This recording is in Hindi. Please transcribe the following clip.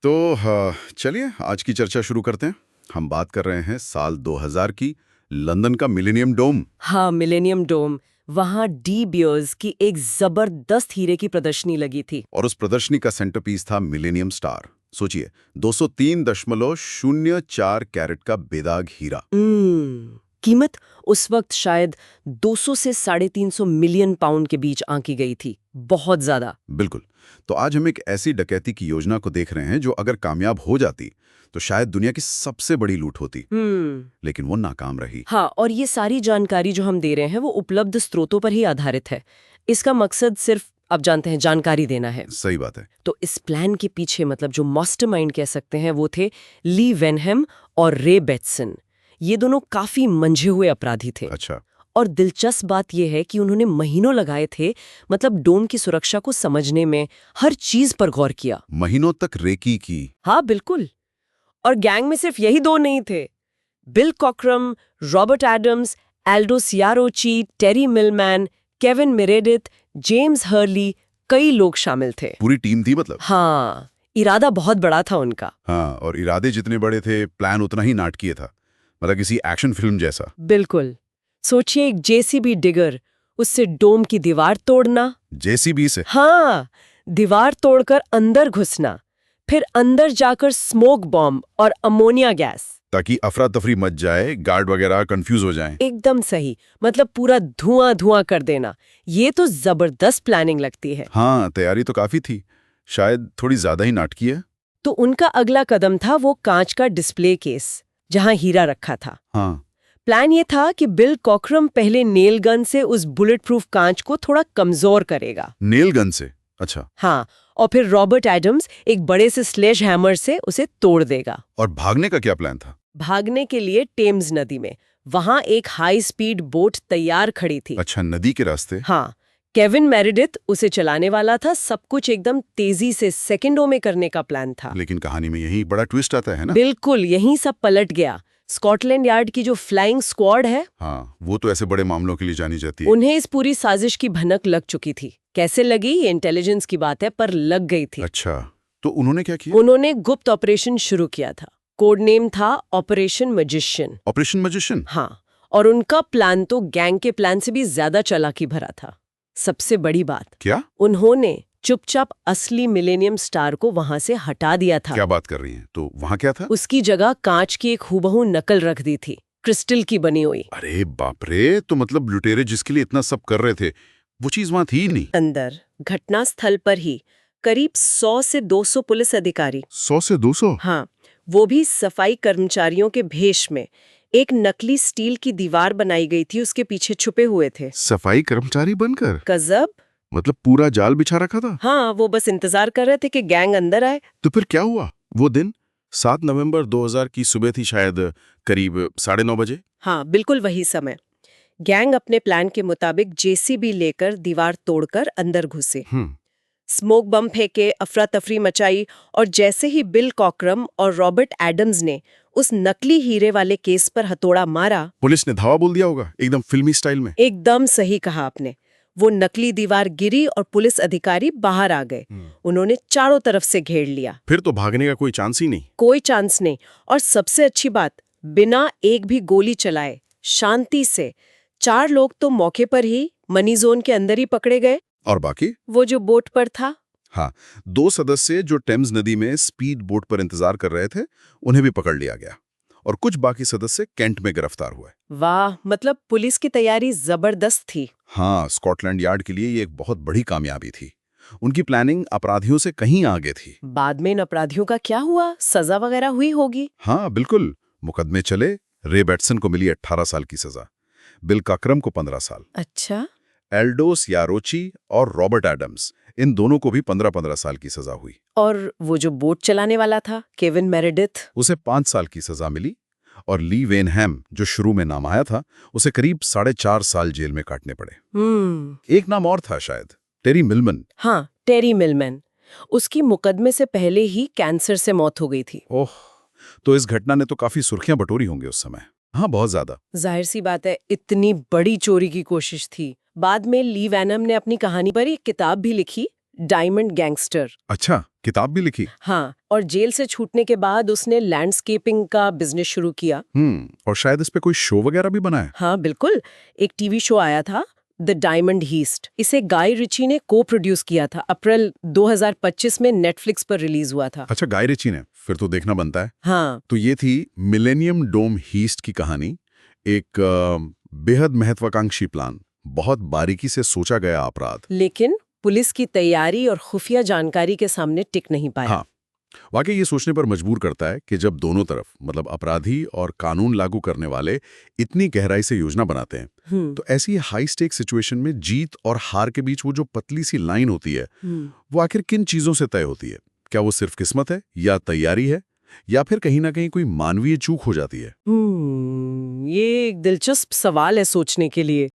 तो चलिए आज की चर्चा शुरू करते हैं। हम बात कर रहे हैं साल 2000 की लंदन का मिलेनियम डोम। हाँ, मिलेनियम डोम। वहाँ डी बियर्स की एक जबरदस्त हीरे की प्रदर्शनी लगी थी। और उस प्रदर्शनी का सेंटरपीस था मिलेनियम स्टार। सोचिए, 203.04 कैरेट का बेदाग हीरा। कीमत उस वक्त शायद 200 से 350 मिलियन पाउंड के बीच आंकी गई थी। बहुत ज्यादा। बिल्कुल। तो आज हम एक ऐसी डकैती की योजना को देख रहे हैं जो अगर कामयाब हो जाती तो शायद दुनिया की सबसे बड़ी लूट होती। लेकिन वो नाकाम रही। हाँ, और ये सारी जानकारी जो हम दे रहे हैं वो उपलब्ध स्रोतों पर ही आधारित है। इसका मकसद सिर्फ आप जानते हैं जानकारी देना है। सही बात है। तो इस प्लान के पीछे मतलब जो मास्टरमाइंड कह सकते हैं वो थे ली वेनहेम और रे बेटसन। ये दोनों काफी मंझे हुए अपराधी थे। अच्छा। और दिलचस्प बात यह है कि उन्होंने महीनों लगाए थे, मतलब डोम की सुरक्षा को समझने में, हर चीज पर गौर किया। महीनों तक रेकी की। हाँ बिल्कुल। और गैंग में सिर्फ यही दो नहीं थे। Bill Cockrum, Robert Adams, Aldo Ciarrocchi, Terry Milman, Kevin Meredith, James Hurley, कई लोग शामिल थे। पूरी टीम थी मतलब। हाँ, इरादा बहुत बड़ा था उनका। हाँ, और इरादे जितने बड़े थे प्लान उतना ही नाटकीय था, मतलब किसी एक्शन फिल्म जैसा। बिल्कुल। सोचिए एक जेसीबी डिगर, उससे डोम की दीवार तोड़ना। जेसीबी से? हाँ, दीवार तोड़कर अंदर घुसना, फिर अंदर जाकर स्मोक बॉम्ब और अमोनिया गैस, ताकि अफरा तफरी मच जाए, गार्ड वगैरह कंफ्यूज हो जाएं। एकदम सही। मतलब पूरा धुआं धुआं कर देना। ये तो जबरदस्त प्लानिंग लगती है। हाँ, तैयारी तो काफी थी, शायद थोड़ी ज्यादा ही नाटकीय है। तो उनका अगला कदम था वो कांच का डिस्प्ले केस जहां हीरा रखा था। हाँ। प्लान ये था कि बिल कॉक्रम पहले नेल गन से उस बुलेट प्रूफ कांच को थोड़ा कमजोर करेगा। नेल गन से? अच्छा। हाँ, और फिर रॉबर्ट एडम्स एक बड़े से स्लेज हैमर से उसे तोड़ देगा। और भागने का क्या प्लान था? भागने के लिए टेम्स नदी में, वहां एक हाई स्पीड बोट तैयार खड़ी थी। अच्छा, नदी के रास्ते। हाँ, केविन मेरेडिथ उसे चलाने वाला था। सब कुछ एकदम तेजी से सेकंडों में करने का प्लान था। लेकिन कहानी में यही बड़ा ट्विस्ट आता है ना। बिल्कुल, यहीं सब पलट गया। स्कॉटलैंड यार्ड की जो फ्लाइंग स्क्वाड है, हाँ, वो तो ऐसे बड़े मामलों के लिए जानी जाती है। उन्हें इस पूरी साजिश की भनक लग चुकी थी। कैसे लगी ये इंटेलिजेंस की बात है, पर लग गई थी। अच्छा, तो उन्होंने क्या किया? उन्होंने गुप्त ऑपरेशन शुरू किया था। कोड नेम था ऑपरेशन मैजिशियन। Operation magician? हाँ, और उनका प्लान तो गैंग के प्लान से भी ज्यादा चालाकी भरा था। सबसे बड़ी बात, क्या? उन्होंने चुपचाप असली मिलेनियम स्टार को वहां से हटा दिया था। क्या बात कर रही हैं? तो वहाँ क्या था? उसकी जगह कांच की एक हूबहू नकल रख दी थी, क्रिस्टल की बनी हुई। अरे बाप रे, तो मतलब लुटेरे जिसके लिए इतना सब कर रहे थे वो चीज वहां थी ही नहीं। अंदर घटना स्थल पर ही करीब 100 से 200 पुलिस अधिकारी। 100 से 200? हाँ, वो भी सफाई कर्मचारियों के भेष में। एक नकली स्टील की दीवार बनाई गई थी, उसके पीछे छुपे हुए थे। सफाई कर्मचारी बनकर? गजब। मतलब पूरा जाल बिछा रखा था? हाँ, वो बस इंतजार कर रहे थे कि गैंग अंदर आए। तो फिर क्या हुआ वो दिन? 7 नवंबर 2000 की सुबह थी शायद, करीब 9:30 बजे। हाँ, बिल्कुल वही समय। गैंग अपने प्लान के मुताबिक जेसीबी लेकर दीवार तोड़कर अंदर घुसे। स्मोक बम फेंके, अफरा तफरी मचाई, और जैसे ही बिल कॉक्रम और रॉबर्ट एडम्स ने उस नकली हीरे वाले केस पर हथौड़ा मारा, पुलिस ने धावा बोल दिया होगा, एकदम फिल्मी स्टाइल में। एकदम सही कहा आपने। वो नकली दीवार गिरी और पुलिस अधिकारी बाहर आ गए। उन्होंने चारों तरफ से घेर लिया। फिर तो भागने का कोई चांस ही नहीं। कोई चांस नहीं। और सबसे अच्छी बात, बिना एक भी गोली चलाए, शांति से 4 लोग तो मौके पर ही मनी जोन के अंदर ही पकड़े गए। और बाकी? वो जो बोट पर था। हाँ, 2 सदस्य जो टेम्स नदी में स्पीड बोट पर इंतजार कर रहे थे, उन्हें भी पकड़ लिया गया। और कुछ बाकी सदस्य कैंट में गिरफ्तार हुए। वाह, मतलब पुलिस की तैयारी जबरदस्त थी। हाँ, स्कॉटलैंड यार्ड के लिए ये एक बहुत बड़ी कामयाबी थी। उनकी प्लानिंग अपराधियों से कहीं आगे थी। बाद में इन अपराधियों का क्या हुआ? सजा वगैरह हुई होगी? हाँ बिल्कुल, मुकदमे चले। रे बेटसन को मिली 18 साल की सजा, बिल कॉक्रम को 15 साल। अच्छा। एल्डो सियारोची और रॉबर्ट एडम्स, इन दोनों को भी 15-15 साल की सजा हुई। और वो जो बोट चलाने वाला था, केविन मेरेडिथ, उसे 5 साल की सजा मिली। और ली वेनहैम, जो शुरू में नाम आया था, उसे करीब 4.5 साल जेल में काटने पड़े। एक नाम और था शायद, टेरी मिलमैन। हाँ, टेरी मिलमैन। उसकी मुकदमे से पहले ही कैंसर से मौत हो गई थी। ओह, तो इस घटना ने तो काफी सुर्खियां बटोरी होंगी उस समय। हाँ, बहुत ज्यादा। जाहिर सी बात है, इतनी बड़ी चोरी की कोशिश थी। बाद में ली वेनम ने अपनी कहानी पर एक किताब भी लिखी, डायमंड गैंगस्टर। अच्छा, किताब भी लिखी। हाँ, और जेल से छूटने के बाद उसने लैंडस्केपिंग का बिजनेस शुरू किया। और शायद इस पे कोई शो वगैरह भी बना है। हाँ बिल्कुल, एक टीवी शो आया था द डायमंड हीस्ट। इसे गाय रिची ने को प्रोड्यूस किया था। अप्रैल 2025 में नेटफ्लिक्स पर रिलीज हुआ था। अच्छा, गाय रिची ने, फिर तो देखना बनता है। हाँ, तो ये थी मिलेनियम डोम हीस्ट की कहानी। एक बेहद महत्वाकांक्षी प्लान, बहुत बारीकी से सोचा गया अपराध। लेकिन पुलिस की तैयारी और खुफिया जानकारी के सामने टिक नहीं पाया। हाँ, वाकई ये सोचने पर मजबूर करता है कि जब दोनों तरफ, मतलब अपराधी और कानून लागू करने वाले, इतनी गहराई से योजना बनाते हैं, तो ऐसी हाई स्टेक सिचुएशन में जीत और हार के बीच वो जो पतली सी लाइन होती है, वो आखिर किन चीजों से तय होती है? क्या वो सिर्फ किस्मत है, या तैयारी है, या फिर कहीं ना कहीं कोई मानवीय चूक हो जाती है? ये एक दिलचस्प सवाल है सोचने के लिए।